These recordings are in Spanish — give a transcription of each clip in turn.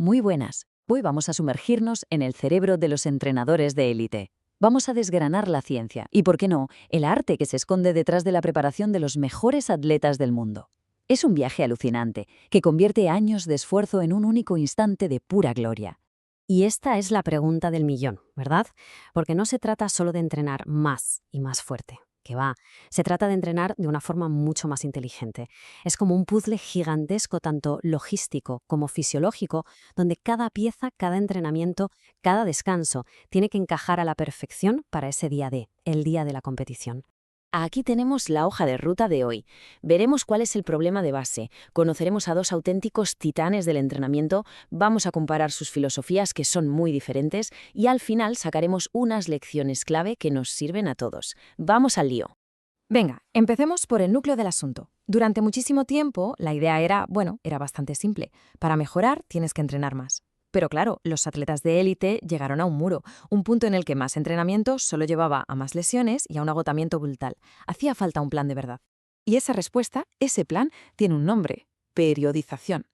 Muy buenas. Hoy vamos a sumergirnos en el cerebro de los entrenadores de élite. Vamos a desgranar la ciencia y, por qué no, el arte que se esconde detrás de la preparación de los mejores atletas del mundo. Es un viaje alucinante que convierte años de esfuerzo en un único instante de pura gloria. Y esta es la pregunta del millón, ¿verdad? Porque no se trata solo de entrenar más y más fuerte, que va. Se trata de entrenar de una forma mucho más inteligente. Es como un puzzle gigantesco, tanto logístico como fisiológico, donde cada pieza, cada entrenamiento, cada descanso tiene que encajar a la perfección para ese día D, el día de la competición. Aquí tenemos la hoja de ruta de hoy. Veremos cuál es el problema de base, conoceremos a dos auténticos titanes del entrenamiento, vamos a comparar sus filosofías que son muy diferentes y al final sacaremos unas lecciones clave que nos sirven a todos. Vamos al lío. Venga, empecemos por el núcleo del asunto. Durante muchísimo tiempo, la idea era bastante simple. Para mejorar, tienes que entrenar más. Pero claro, los atletas de élite llegaron a un muro, un punto en el que más entrenamiento solo llevaba a más lesiones y a un agotamiento brutal. Hacía falta un plan de verdad. Y esa respuesta, ese plan, tiene un nombre: periodización.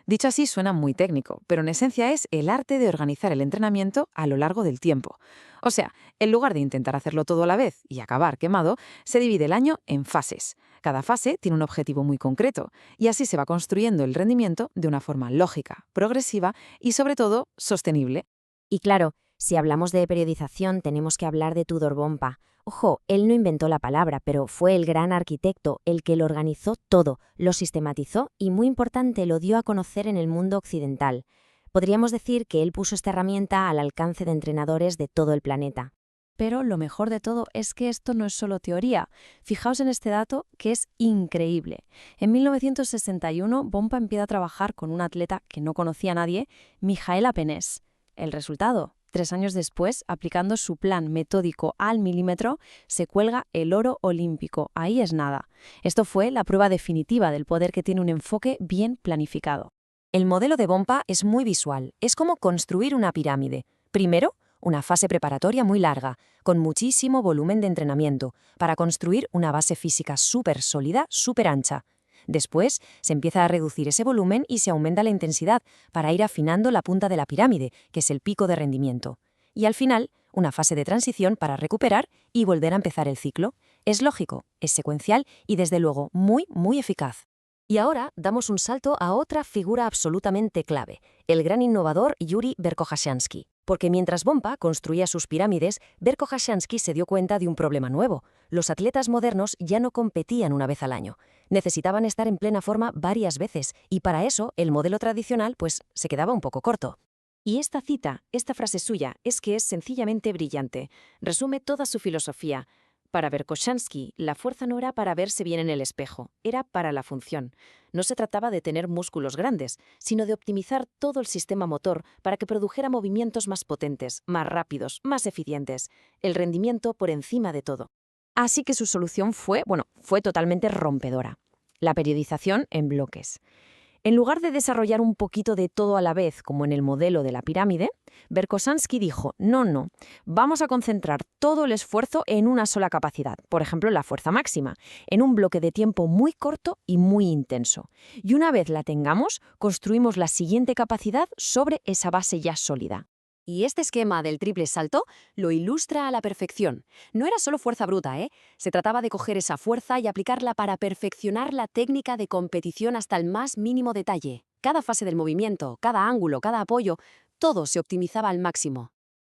Dicho así suena muy técnico, pero en esencia es el arte de organizar el entrenamiento a lo largo del tiempo. O sea, en lugar de intentar hacerlo todo a la vez y acabar quemado, se divide el año en fases. Cada fase tiene un objetivo muy concreto y así se va construyendo el rendimiento de una forma lógica, progresiva y, sobre todo, sostenible. Y claro, si hablamos de periodización, tenemos que hablar de Tudor Bompa. Ojo, él no inventó la palabra, pero fue el gran arquitecto, el que lo organizó todo, lo sistematizó y, muy importante, lo dio a conocer en el mundo occidental. Podríamos decir que él puso esta herramienta al alcance de entrenadores de todo el planeta. Pero lo mejor de todo es que esto no es solo teoría. Fijaos en este dato que es increíble. En 1961, Bompa empieza a trabajar con un atleta que no conocía a nadie, Mijaela Penés. El resultado: 3 años después, aplicando su plan metódico al milímetro, se cuelga el oro olímpico. Ahí es nada. Esto fue la prueba definitiva del poder que tiene un enfoque bien planificado. El modelo de Bompa es muy visual. Es como construir una pirámide. Primero, una fase preparatoria muy larga, con muchísimo volumen de entrenamiento, para construir una base física súper sólida, súper ancha. Después, se empieza a reducir ese volumen y se aumenta la intensidad para ir afinando la punta de la pirámide, que es el pico de rendimiento. Y al final, una fase de transición para recuperar y volver a empezar el ciclo. Es lógico, es secuencial y, desde luego, muy, muy eficaz. Y ahora damos un salto a otra figura absolutamente clave, el gran innovador Yuri Verkhoshansky. Porque mientras Bompa construía sus pirámides, Verkhoshansky se dio cuenta de un problema nuevo. Los atletas modernos ya no competían una vez al año. Necesitaban estar en plena forma varias veces, y para eso el modelo tradicional se quedaba un poco corto. Y esta cita, esta frase suya, es sencillamente brillante. Resume toda su filosofía. Para Verkhoshansky, la fuerza no era para verse bien en el espejo, era para la función. No se trataba de tener músculos grandes, sino de optimizar todo el sistema motor para que produjera movimientos más potentes, más rápidos, más eficientes. El rendimiento por encima de todo. Así que su solución fue totalmente rompedora. La periodización en bloques. En lugar de desarrollar un poquito de todo a la vez, como en el modelo de la pirámide, Verkhoshansky dijo: no, vamos a concentrar todo el esfuerzo en una sola capacidad, por ejemplo, la fuerza máxima, en un bloque de tiempo muy corto y muy intenso. Y una vez la tengamos, construimos la siguiente capacidad sobre esa base ya sólida. Y este esquema del triple salto lo ilustra a la perfección. No era solo fuerza bruta, Se trataba de coger esa fuerza y aplicarla para perfeccionar la técnica de competición hasta el más mínimo detalle. Cada fase del movimiento, cada ángulo, cada apoyo, todo se optimizaba al máximo.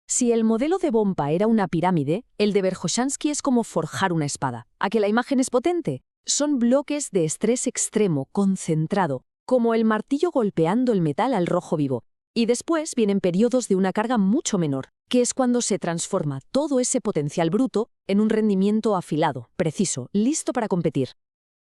Si el modelo de Bompa era una pirámide, el de Verkhoshansky es como forjar una espada. ¿A que la imagen es potente? Son bloques de estrés extremo, concentrado, como el martillo golpeando el metal al rojo vivo. Y después vienen periodos de una carga mucho menor, que es cuando se transforma todo ese potencial bruto en un rendimiento afilado, preciso, listo para competir.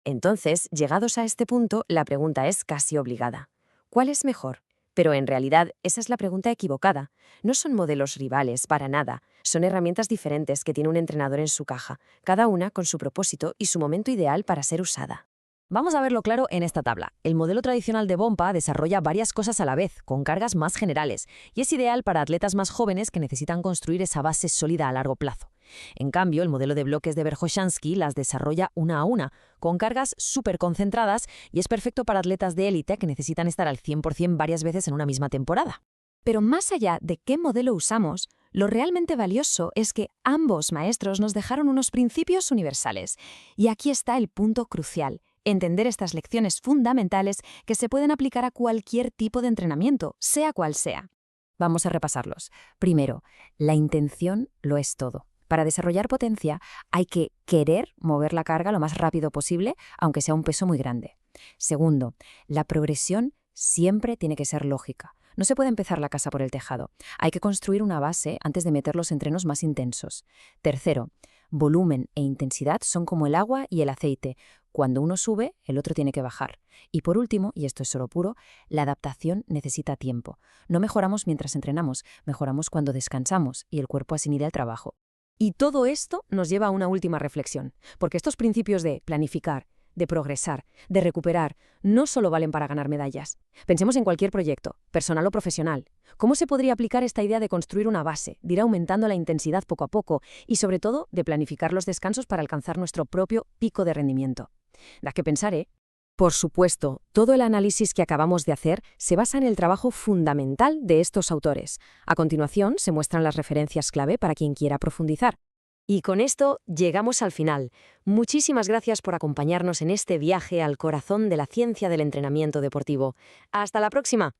Entonces, llegados a este punto, la pregunta es casi obligada. ¿Cuál es mejor? Pero en realidad, esa es la pregunta equivocada. No son modelos rivales, para nada. Son herramientas diferentes que tiene un entrenador en su caja, cada una con su propósito y su momento ideal para ser usada. Vamos a verlo claro en esta tabla. El modelo tradicional de Bompa desarrolla varias cosas a la vez, con cargas más generales, y es ideal para atletas más jóvenes que necesitan construir esa base sólida a largo plazo. En cambio, el modelo de bloques de Verkhoshansky las desarrolla una a una, con cargas súper concentradas, y es perfecto para atletas de élite que necesitan estar al 100% varias veces en una misma temporada. Pero más allá de qué modelo usamos, lo realmente valioso es que ambos maestros nos dejaron unos principios universales. Y aquí está el punto crucial: entender estas lecciones fundamentales que se pueden aplicar a cualquier tipo de entrenamiento, sea cual sea. Vamos a repasarlos. Primero, la intención lo es todo. Para desarrollar potencia hay que querer mover la carga lo más rápido posible, aunque sea un peso muy grande. Segundo, la progresión siempre tiene que ser lógica. No se puede empezar la casa por el tejado. Hay que construir una base antes de meter los entrenos más intensos. Tercero, volumen e intensidad son como el agua y el aceite. Cuando uno sube, el otro tiene que bajar. Y por último, y esto es oro puro, la adaptación necesita tiempo. No mejoramos mientras entrenamos, mejoramos cuando descansamos y el cuerpo asimila el trabajo. Y todo esto nos lleva a una última reflexión, porque estos principios de planificar, de progresar, de recuperar, no solo valen para ganar medallas. Pensemos en cualquier proyecto, personal o profesional. ¿Cómo se podría aplicar esta idea de construir una base, de ir aumentando la intensidad poco a poco y, sobre todo, de planificar los descansos para alcanzar nuestro propio pico de rendimiento? Da que pensar, ¿eh? Por supuesto, todo el análisis que acabamos de hacer se basa en el trabajo fundamental de estos autores. A continuación, se muestran las referencias clave para quien quiera profundizar. Y con esto llegamos al final. Muchísimas gracias por acompañarnos en este viaje al corazón de la ciencia del entrenamiento deportivo. ¡Hasta la próxima!